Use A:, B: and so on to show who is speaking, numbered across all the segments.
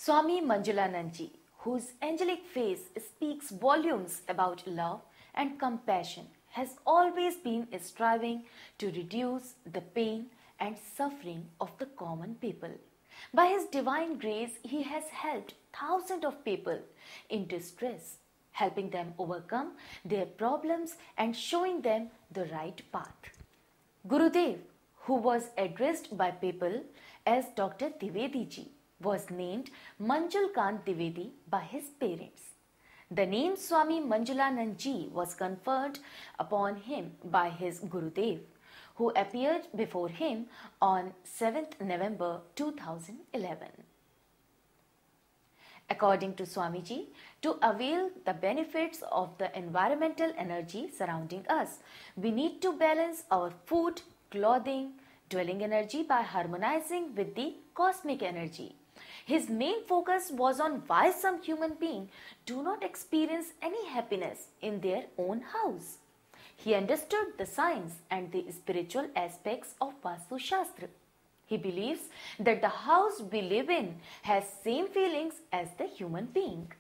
A: Swami Manjulanand, whose angelic face speaks volumes about love and compassion, has always been striving to reduce the pain and suffering of the common people. By his divine grace, he has helped thousands of people in distress, helping them overcome their problems and showing them the right path. Gurudev, who was addressed by people as Dr. Dwivedi ji, was named Manjulanand Dwivedi by his parents. The name Swami Manjulanand ji was conferred upon him by his Gurudev, who appeared before him on 7th November 2011. According to Swamiji, to avail the benefits of the environmental energy surrounding us, we need to balance our food, clothing, dwelling energy by harmonizing with the cosmic energy. His main focus was on why some human beings do not experience any happiness in their own house. He understood the science and the spiritual aspects of Vastu Shastra. He believes that the house we live in has same feelings as the human being.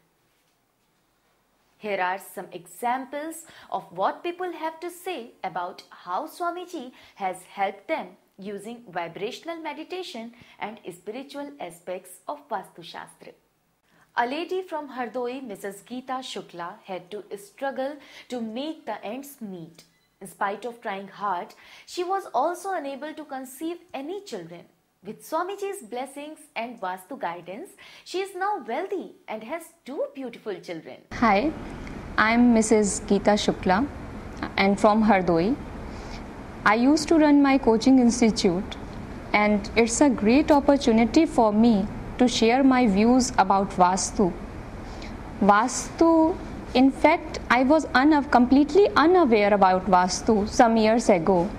A: Here are some examples of what people have to say about how Swamiji has helped them using vibrational meditation and spiritual aspects of Vastu Shastra. A lady from Hardoi, Mrs. Geeta Shukla, had to struggle to make the ends meet. In spite of trying hard, she was also unable to conceive any children. With Swamiji's blessings and Vastu guidance, she is now wealthy and has 2 beautiful children.
B: Hi, I'm Mrs. Geeta Shukla and from Hardoi. I used to run my coaching institute, and it's a great opportunity for me to share my views about Vastu. Vastu, in fact, I was completely unaware about Vastu some years ago.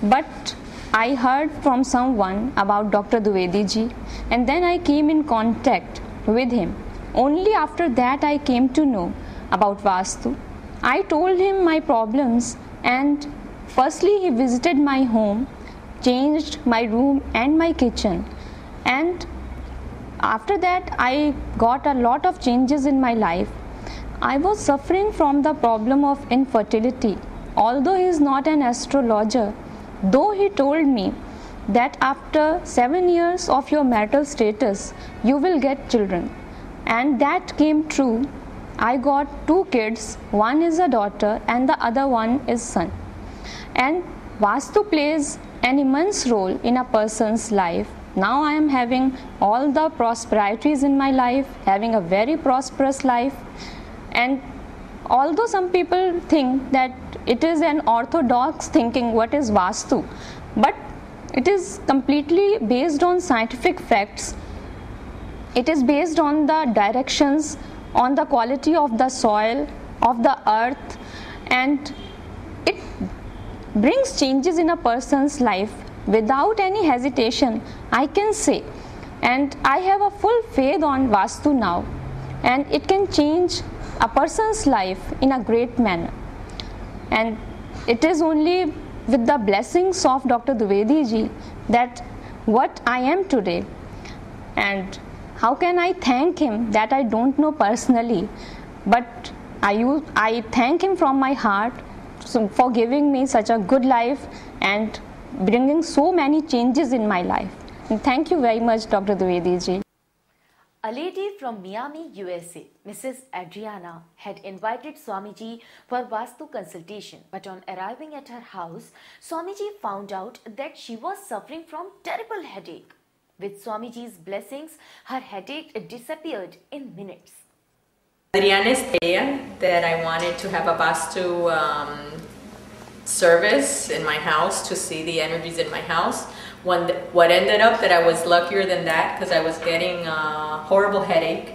B: But I heard from someone about Dr. Dwivedi ji, and then I came in contact with him. Only after that I came to know about Vastu. I told him my problems, and firstly he visited my home, changed my room and my kitchen, and after that I got a lot of changes in my life. I was suffering from the problem of infertility. Although he is not an astrologer, though he told me that after 7 years of your marital status, you will get children. And that came true. I got 2 kids, one is a daughter and the other one is son. And Vastu plays an immense role in a person's life. Now I am having all the prosperities in my life, having a very prosperous life. And although some people think that it is an orthodox thinking what is Vastu, but it is completely based on scientific facts. It is based on the directions, on the quality of the soil, of the earth, and it brings changes in a person's life without any hesitation, I can say. And I have a full faith on Vastu now, and it can change a person's life in a great manner. And it is only with the blessings of Dr. Dwivedi ji that what I am today. And how can I thank him that I don't know personally, but I thank him from my heart for giving me such a good life and bringing so many changes in my life. And thank you very much, Dr. Dwivedi ji.
A: A lady from Miami, USA, Mrs. Adriana, had invited Swamiji for Vastu consultation, but on arriving at her house, Swamiji found out that she was suffering from terrible headache. With Swamiji's blessings, her headache disappeared in minutes.
C: Adriana's idea that I wanted to have a Vastu service in my house to see the energies in my house. What ended up that I was luckier than that, because I was getting a horrible headache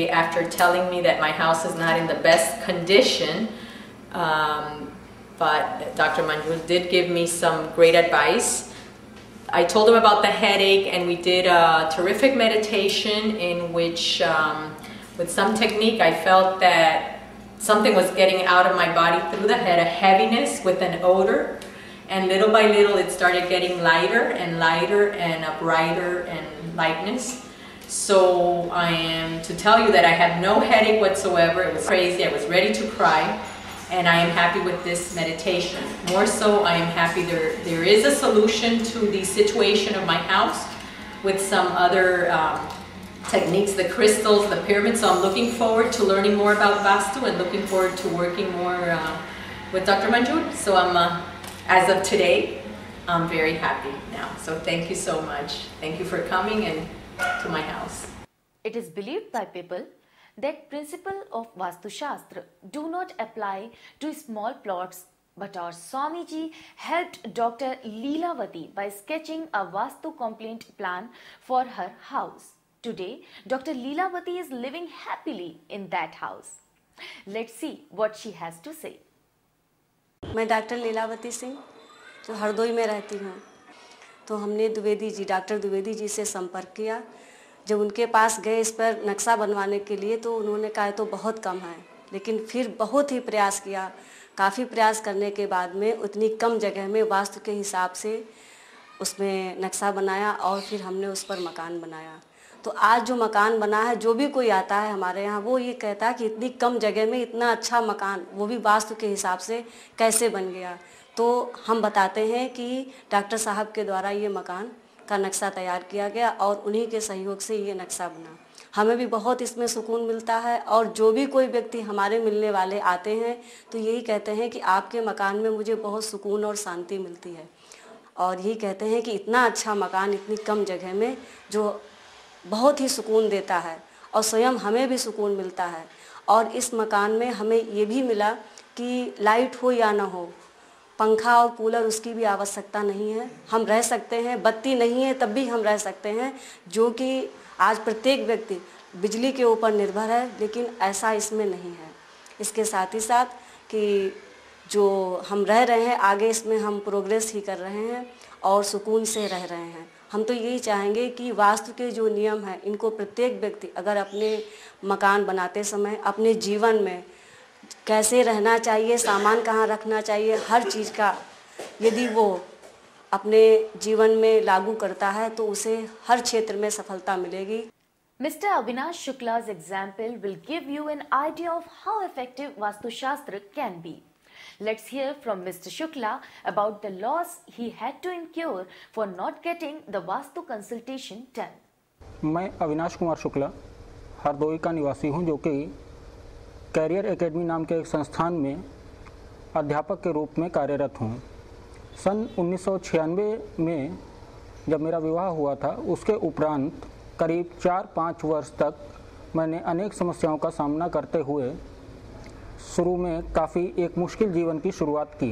C: after telling me that my house is not in the best condition. But Dr. Manjul did give me some great advice. I told him about the headache, and we did a terrific meditation in which with some technique I felt that something was getting out of my body through the head, a heaviness with an odor. And little by little it started getting lighter and lighter and a brighter and lightness. So I am to tell you that I have no headache whatsoever. It was crazy. I was ready to cry. And I am happy with this meditation. More so, I am happy there is a solution to the situation of my house with some other techniques, the crystals, the pyramids. So I'm looking forward to learning more about Vastu and looking forward to working more with Dr. Manjul. So as of today, I'm very happy now. So thank you so much. Thank you for coming and to my house.
A: It is believed by people that principle of Vastu Shastra do not apply to small plots, but our Swamiji helped Dr. Leelavati by sketching a Vastu complaint plan for her house. Today, Dr. Leelavati is living happily in that house. Let's see what she has to say.
D: मैं doctor Lilavati Singh जो हरदोई में रहती हूँ, तो हमने doctor Dwivedi ji से संपर्क किया। जब उनके पास गए इस पर नक्शा बनवाने के लिए, तो उन्होंने कहा तो बहुत कम है, लेकिन फिर बहुत ही प्रयास किया। काफ़ी प्रयास करने के बाद में उतनी कम जगह में वास्तु के हिसाब से उसमें नक्शा बनाया और फिर हमने उस पर मकान बनाया। तो आज जो मकान बना है, जो भी कोई आता है हमारे यहाँ, वो ये कहता है कि इतनी कम जगह में इतना अच्छा मकान, वो भी वास्तु के हिसाब से कैसे बन गया। तो हम बताते हैं कि डॉक्टर साहब के द्वारा ये मकान का नक्शा तैयार किया गया और उन्हीं के सहयोग से ये नक्शा बना। हमें भी बहुत इसमें सुकून मिलता है और जो भी कोई व्यक्ति हमारे मिलने वाले आते हैं तो यही कहते हैं कि आपके मकान में मुझे बहुत सुकून और शांति मिलती है, और यही कहते हैं कि इतना अच्छा मकान इतनी कम जगह में जो बहुत ही सुकून देता है और स्वयं हमें भी सुकून मिलता है। और इस मकान में हमें ये भी मिला कि लाइट हो या ना हो, पंखा और कूलर उसकी भी आवश्यकता नहीं है, हम रह सकते हैं। बत्ती नहीं है तब भी हम रह सकते हैं, जो कि आज प्रत्येक व्यक्ति बिजली के ऊपर निर्भर है, लेकिन ऐसा इसमें नहीं है। इसके साथ ही साथ कि जो हम रह रहे हैं आगे, इसमें हम प्रोग्रेस ही कर रहे हैं और सुकून से रह रहे हैं। हम तो यही चाहेंगे कि वास्तु के जो नियम हैं, इनको प्रत्येक व्यक्ति अगर अपने मकान बनाते समय अपने जीवन में कैसे रहना चाहिए, सामान कहाँ रखना चाहिए, हर चीज़ का यदि वो अपने जीवन में लागू करता है तो उसे हर क्षेत्र में सफलता मिलेगी।
A: Mr. Avinash Shukla's example will give you an idea of how effective Vastu Shastra can be. Let's hear from Mr. Shukla about the loss he had to incur for not getting the Vastu consultation done.
E: मैं अविनाश कुमार शुक्ला हरदोई का निवासी हूं, जो कि career academy नाम के एक संस्थान में अध्यापक के रूप में कार्यरत हूं। सन 1996 में जब मेरा विवाह हुआ था, उसके उपरांत करीब 4-5 वर्ष तक मैंने अनेक समस्याओं का सामना करते हुए शुरू में काफ़ी एक मुश्किल जीवन की शुरुआत की।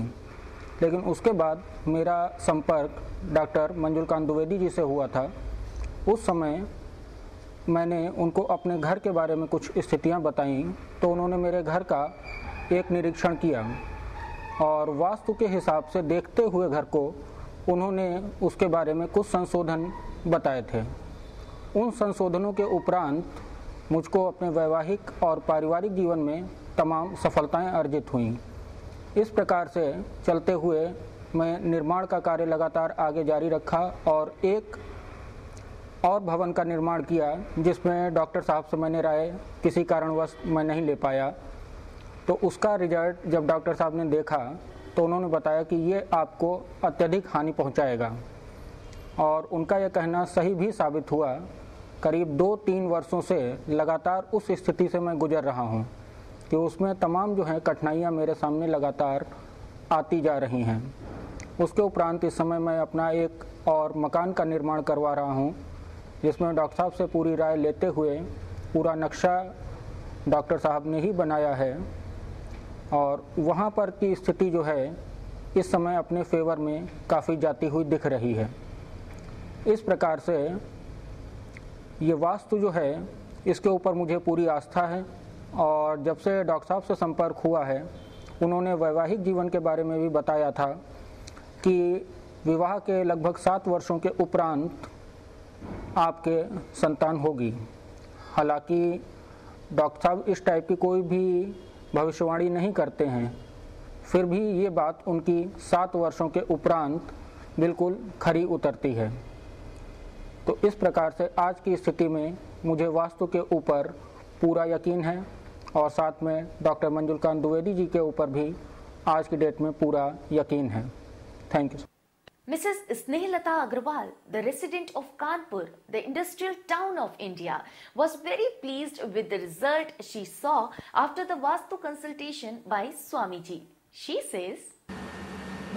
E: लेकिन उसके बाद मेरा संपर्क डॉक्टर मंजुलकांत द्विवेदी जी से हुआ था। उस समय मैंने उनको अपने घर के बारे में कुछ स्थितियां बताईं, तो उन्होंने मेरे घर का एक निरीक्षण किया और वास्तु के हिसाब से देखते हुए घर को उन्होंने उसके बारे में कुछ संशोधन बताए थे। उन संशोधनों के उपरांत मुझको अपने वैवाहिक और पारिवारिक जीवन में तमाम सफलताएं अर्जित हुईं। इस प्रकार से चलते हुए मैं निर्माण का कार्य लगातार आगे जारी रखा और एक और भवन का निर्माण किया, जिसमें डॉक्टर साहब से मैंने राय किसी कारणवश मैं नहीं ले पाया। तो उसका रिजल्ट जब डॉक्टर साहब ने देखा तो उन्होंने बताया कि ये आपको अत्यधिक हानि पहुंचाएगा, और उनका यह कहना सही भी साबित हुआ। करीब 2-3 वर्षों से लगातार उस स्थिति से मैं गुजर रहा हूं कि उसमें तमाम जो है कठिनाइयां मेरे सामने लगातार आती जा रही हैं। उसके उपरांत इस समय मैं अपना एक और मकान का निर्माण करवा रहा हूं, जिसमें डॉक्टर साहब से पूरी राय लेते हुए पूरा नक्शा डॉक्टर साहब ने ही बनाया है, और वहाँ पर की स्थिति जो है इस समय अपने फेवर में काफ़ी जाती हुई दिख रही है। इस प्रकार से ये वास्तु जो है इसके ऊपर मुझे पूरी आस्था है, और जब से डॉक्टर साहब से संपर्क हुआ है उन्होंने वैवाहिक जीवन के बारे में भी बताया था कि विवाह के लगभग 7 वर्षों के उपरांत आपके संतान होगी। हालांकि डॉक्टर साहब इस टाइप की कोई भी भविष्यवाणी नहीं करते हैं, फिर भी ये बात उनकी 7 वर्षों के उपरांत बिल्कुल खरी उतरती है। तो इस प्रकार से आज की स्थिति में मुझे वास्तु के ऊपर पूरा यकीन है और साथ में डॉक्टर मंजुलकांत द्विवेदी जी के ऊपर भी आज की डेट में पूरा यकीन है। Thank you.
A: Mrs. Snehlata Agarwal, the resident of Kanpur, the industrial town of India, was very pleased with the result she saw after the Vastu consultation by Swami Ji. She says,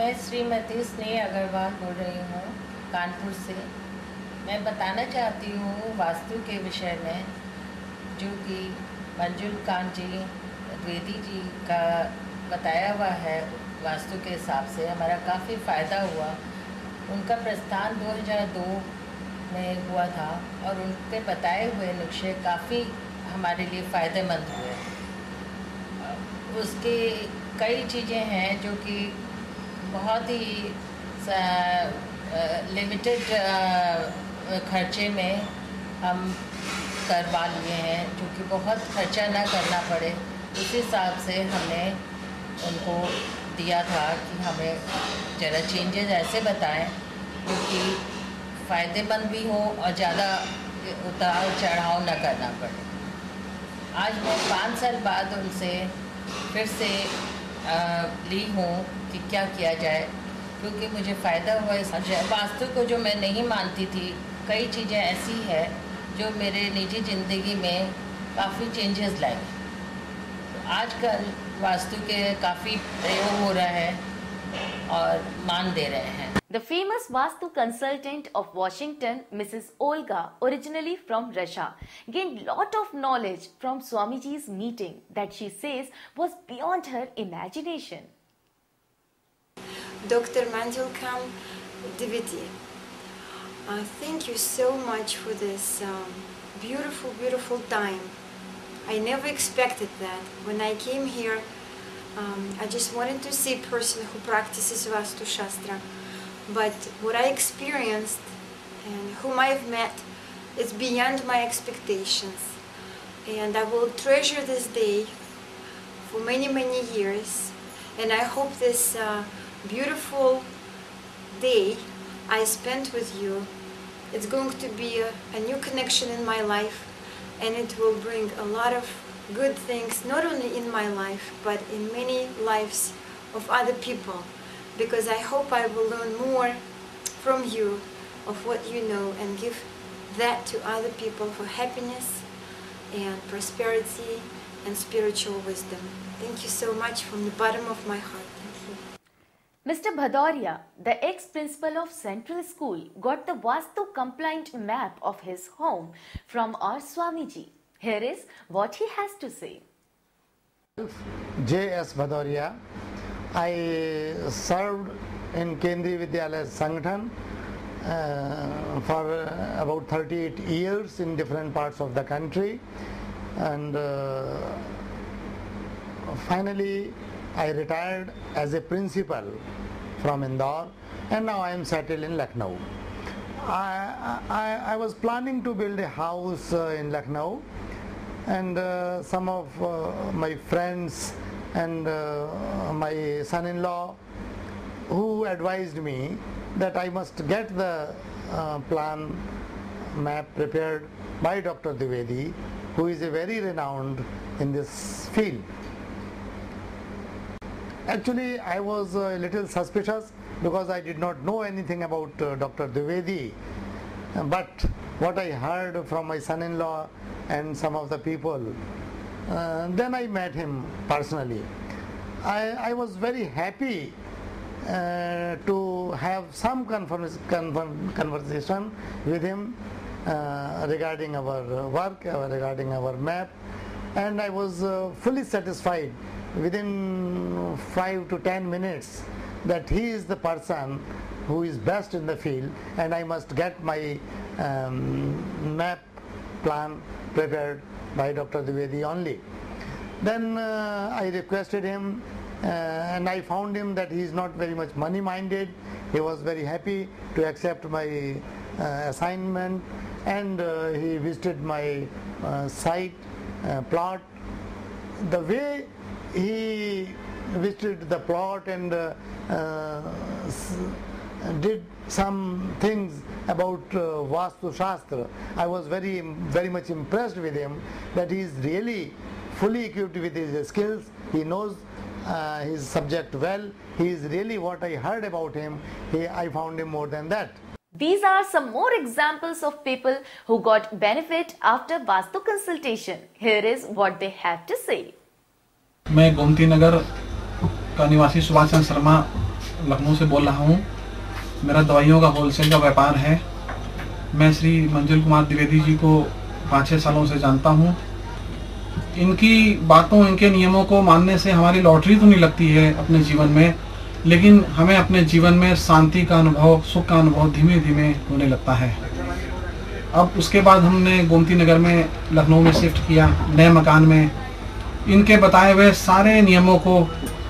F: मैं श्रीमती स्नेह अग्रवाल बोल रही हूँ कानपुर से। मैं बताना चाहती हूँ वास्तु के विषय में, जो कि मंजुलकांत जी द्विवेदी जी का बताया हुआ है। वास्तु के हिसाब से हमारा काफ़ी फ़ायदा हुआ। उनका प्रस्थान 2002 में हुआ था और उनके बताए हुए नुस्खे काफ़ी हमारे लिए फ़ायदेमंद हुए। उसके कई चीज़ें हैं जो कि बहुत ही लिमिटेड खर्चे में हम करवा लिए हैं, जो कि बहुत खर्चा ना करना पड़े। उस हिसाब से हमने उनको दिया था कि हमें ज़रा चेंजेस ऐसे बताएं जो कि फ़ायदेमंद भी हो और ज़्यादा उतार चढ़ाव न करना पड़े। आज मैं 5 साल बाद उनसे फिर से ली हूँ कि क्या किया जाए, क्योंकि मुझे फ़ायदा हुआ इस वास्तु को जो मैं नहीं मानती थी। कई चीज़ें ऐसी है जो मेरे निजी ज़िंदगी में काफ़ी चेंजेस लाई। आजकल वास्तु के काफ़ी प्रयोग हो रहा है और मान दे रहे हैं।
A: The famous Vastu consultant of Washington, Mrs. Olga, originally from Russia, gained lot of knowledge from Swamiji's meeting that she says was beyond her imagination.
G: Dr. Manjulanand, Diviti, thank you so much for this beautiful time. I never expected that. When I came here, I just wanted to see a person who practices Vastu Shastra. But what I experienced and whom I've met is beyond my expectations. And I will treasure this day for many years. And I hope this beautiful day I spent with you, it's going to be a new connection in my life, and it will bring a lot of good things, not only in my life, but in many lives of other people. Because I hope I will learn more from you of what you know and give that to other people for happiness and prosperity and spiritual wisdom. Thank you so much from the bottom of my heart. Thank you.
A: Mr. Bhadoria, the ex-principal of Central School, got the Vastu compliant map of his home from our Swamiji. Here is what he has to say.
H: J.S. Bhadoria. I served in Kendriya Vidyalaya Sangathan for about 38 years in different parts of the country, and finally I retired as a principal from Indore, and now I am settled in Lucknow. I was planning to build a house in Lucknow, and some of my friends and my son-in-law who advised me that I must get the plan map prepared by Dr. Dwivedi, who is a very renowned in this field. Actually, I was a little suspicious because I did not know anything about Dr. Dwivedi, but what I heard from my son-in-law and some of the people, then I met him personally. I was very happy to have some conversation with him regarding our work, regarding our map, and I was fully satisfied within 5 to 10 minutes that he is the person who is best in the field, and I must get my map plan prepared by Dr. Dwivedi only. Then I requested him, and I found him that he is not very much money minded. He was very happy to accept my assignment, and he visited my site, plot. The way he visited the plot and did some things about Vastu Shastra. I was very much impressed with him, that he is really fully equipped with his skills. He knows his subject well. He is really what I heard about him. I found him more than that.
A: These are some more examples of people who got benefit after Vastu consultation. Here is what they have to say.
I: मैं गोमती नगर का निवासी सुभाष चंद्र शर्मा लखनऊ से बोल रहा हूँ। मेरा दवाइयों का होलसेल का व्यापार है। मैं श्री मंजुल कुमार द्विवेदी जी को 5-6 सालों से जानता हूँ। इनकी बातों, इनके नियमों को मानने से हमारी लॉटरी तो नहीं लगती है अपने जीवन में, लेकिन हमें अपने जीवन में शांति का अनुभव, सुख का अनुभव धीमे धीमे होने लगता है। अब उसके बाद हमने गोमती नगर में लखनऊ में शिफ्ट किया, नए मकान में। इनके बताए हुए सारे नियमों को,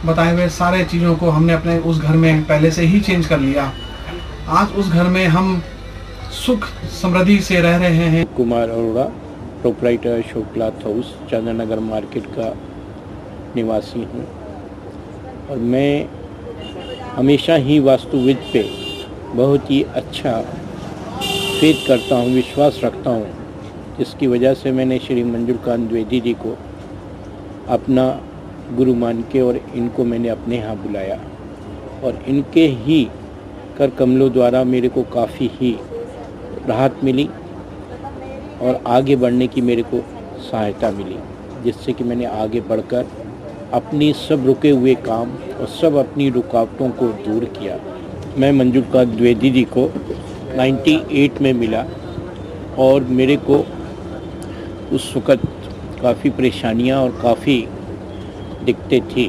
I: बताए हुए सारे चीज़ों को हमने अपने उस घर में पहले से ही चेंज कर लिया। आज उस घर में हम सुख समृद्धि से रह रहे हैं।
J: Kumar Arora, proprietor Ashok cloth house, Chandranagar market का निवासी हूँ और मैं हमेशा ही वास्तुविद पे बहुत ही अच्छा फेथ करता हूँ, विश्वास रखता हूँ, जिसकी वजह से मैंने श्री मंजुलकांत द्विवेदी जी को अपना गुरु मान के और इनको मैंने अपने यहाँ बुलाया और इनके ही कर कमलों द्वारा मेरे को काफ़ी ही राहत मिली और आगे बढ़ने की मेरे को सहायता मिली, जिससे कि मैंने आगे बढ़कर अपनी सब रुके हुए काम और सब अपनी रुकावटों को दूर किया। मैं मंजुलकांत द्विवेदी जी को 98 में मिला और मेरे को उस वक़्त काफ़ी परेशानियां और काफ़ी दिक्कतें थी,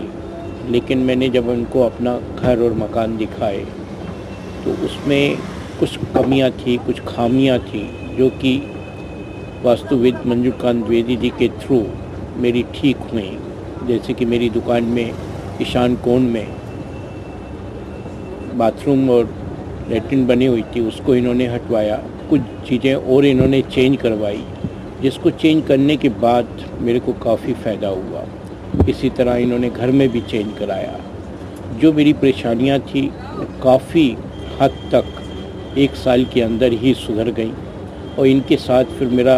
J: लेकिन मैंने जब उनको अपना घर और मकान दिखाए तो उसमें कुछ कमियां थी, कुछ खामियां थी, जो कि वास्तुविद मंजुलकांत द्विवेदी जी के थ्रू मेरी ठीक हुई। जैसे कि मेरी दुकान में ईशान कोण में बाथरूम और लैट्रिन बनी हुई थी, उसको इन्होंने हटवाया। कुछ चीज़ें और इन्होंने चेंज करवाई, जिसको चेंज करने के बाद मेरे को काफ़ी फ़ायदा हुआ। इसी तरह इन्होंने घर में भी चेंज कराया। जो मेरी परेशानियां थी वो काफ़ी हद तक 1 साल के अंदर ही सुधर गई और इनके साथ फिर मेरा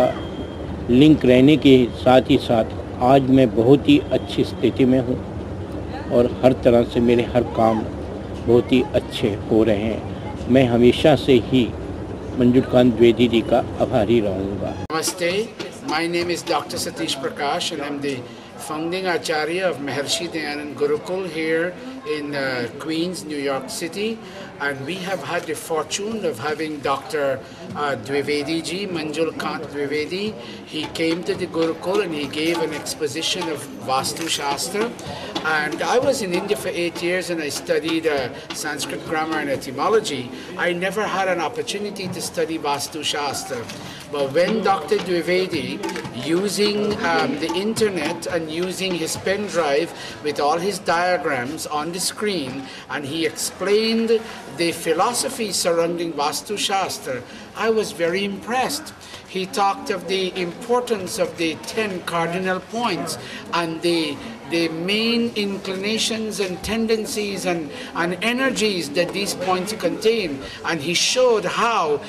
J: लिंक रहने के साथ ही साथ आज मैं बहुत ही अच्छी स्थिति में हूँ और हर तरह से मेरे हर काम बहुत ही अच्छे हो रहे हैं। मैं हमेशा से ही मंजुलकांत द्विवेदी जी का आभारी रहूँगा।
K: Namaste, my name is Dr. Satish Prakash and I'm the founding Acharya of Maharshi Dayanand Gurukul here in Queens, New York City, and we have had the fortune of having Dr. Dwivedi ji, Manjulkant Dwivedi. He came to the Gurukul and he gave an exposition of Vastu Shastra, and I was in India for 8 years and I studied Sanskrit grammar and etymology. I never had an opportunity to study Vastu Shastra, but when Dr. Dwivedi, using the internet and using his pen drive with all his diagrams on the screen, and he explained the philosophy surrounding Vastu Shastra, I was very impressed. He talked of the importance of the 10 cardinal points and the main inclinations and tendencies and energies that these points contain, and he showed how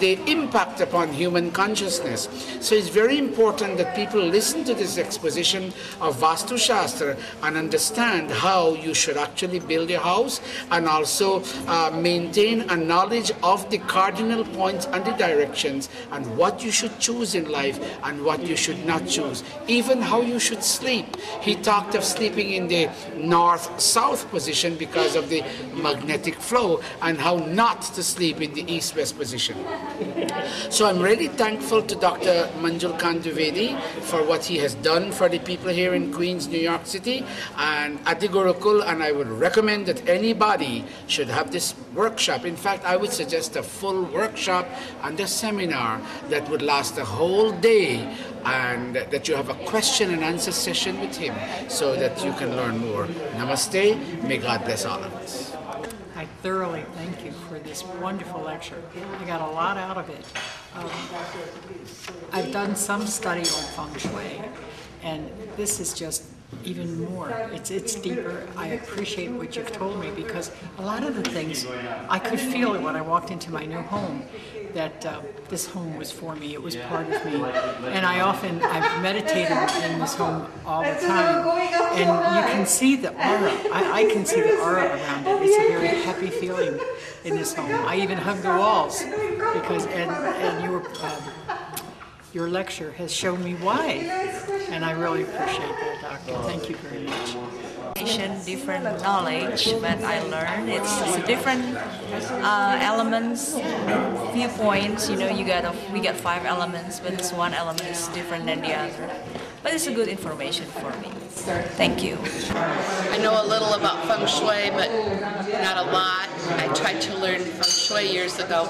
K: they impact upon human consciousness. So it's very important that people listen to this exposition of Vastu Shastra and understand how you should actually build a house, and also maintain a knowledge of the cardinal points and the directions, and what you should choose in life and what you should not choose, even how you should sleep. He talked of sleeping in the north-south position because of the magnetic flow, and how not to sleep in the east-west position. So I'm really thankful to Dr. Manjulkant Dwivedi for what he has done for the people here in Queens, New York City, and at the Gurukul, and I would recommend that anybody should have this workshop. In fact, I would suggest a full workshop and a seminar that would last a whole day, and that you have a question and answer session with him so that you can learn more. Namaste. May God bless all of us.
L: I thoroughly thank you for this wonderful lecture. I got a lot out of it. I've done some study on feng shui, and this is just even more. It's deeper. I appreciate what you've told me, because a lot of the things, I could feel it when I walked into my new home, that this home was for me. It was part of me. And I've meditated in this home all the time. And you can see the aura. I can see the aura around it. It's a very happy feeling in this home. I even hug the walls, because, and your lecture has shown me why, and I really appreciate that, Doctor. Thank you very much.
M: Different knowledge that I learned. It's different elements, viewpoints. You know, we get 5 elements, but this one element is different than the other. But it's a good information for me. Thank you.
N: I know a little about feng shui, but not a lot. I tried to learn feng shui years ago,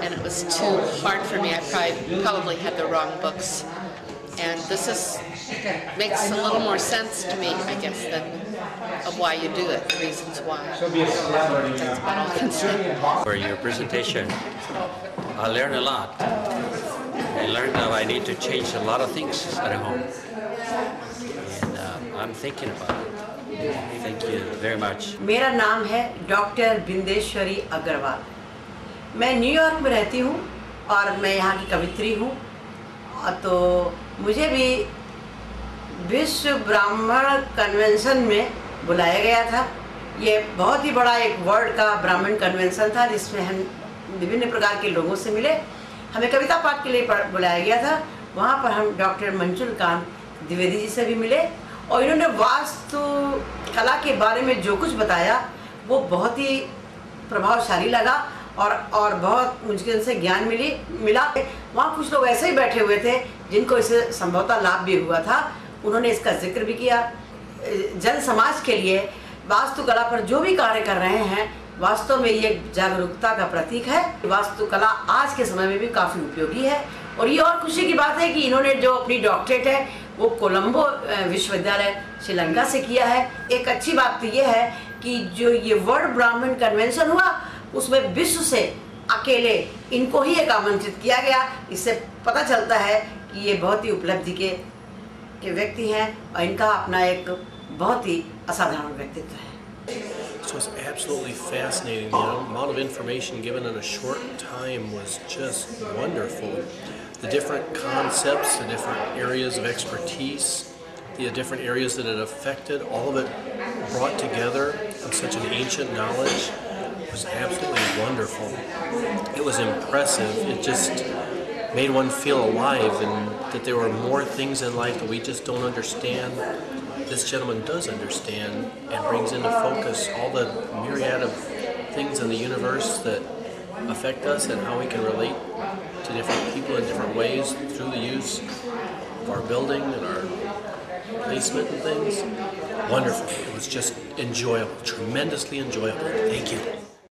N: and it was too hard for me. I probably had the wrong books. And this makes a little more sense to me, I guess, of why you do it, the reasons why. That's about all I can say.
O: For your presentation, I learned a lot. I learned that I need to change a lot of things at home. And I'm thinking about it. Thank you very much.
P: मेरा नाम है doctor Bindeshwari Agarwal. मैं New York में रहती हूँ और मैं यहाँ की कवित्री हूँ। तो मुझे भी विश्व ब्राह्मण कन्वेंशन में बुलाया गया था। ये बहुत ही बड़ा एक वर्ल्ड का ब्राह्मण कन्वेंशन था, जिसमें हम विभिन्न प्रकार के लोगों से मिले। हमें कविता पाठ के लिए बुलाया गया था। वहाँ पर हम डॉक्टर मंजुलकांत द्विवेदी जी से भी मिले, और इन्होंने वास्तु कला के बारे में जो कुछ बताया वो बहुत ही प्रभावशाली लगा, और बहुत मुझे उनसे ज्ञान मिला। वहाँ कुछ लोग ऐसे ही बैठे हुए थे जिनको इससे संभवतः लाभ भी हुआ था। उन्होंने इसका जिक्र भी किया। जन समाज के लिए वास्तुकला पर जो भी कार्य कर रहे हैं, वास्तव में ये जागरूकता का प्रतीक है। वास्तुकला आज के समय में भी काफ़ी उपयोगी है। और ये और खुशी की बात है कि इन्होंने जो अपनी डॉक्टरेट है वो कोलंबो विश्वविद्यालय श्रीलंका से किया है। एक अच्छी बात तो ये है कि जो ये वर्ल्ड ब्राह्मण कन्वेंशन हुआ, उसमें विश्व से अकेले इनको ही एक आमंत्रित किया गया। इससे पता चलता है कि ये बहुत ही उपलब्धि के व्यक्ति हैं, और इनका अपना एक बहुत ही असाधारण व्यक्तित्व है।
Q: So it's absolutely fascinating. The amount of information given in a short time was just wonderful. The different concepts, the different areas of expertise, the different areas that it affected, all of it brought together in such an ancient knowledge was absolutely wonderful. It was impressive. It just made one feel alive, and that there were more things in life that we just don't understand. This gentleman does understand and brings into focus all the myriad of things in the universe that affect us and how we can relate to different people in different ways through the use of our building and our placement and things. Wonderful. It was just enjoyable, tremendously enjoyable. Thank you.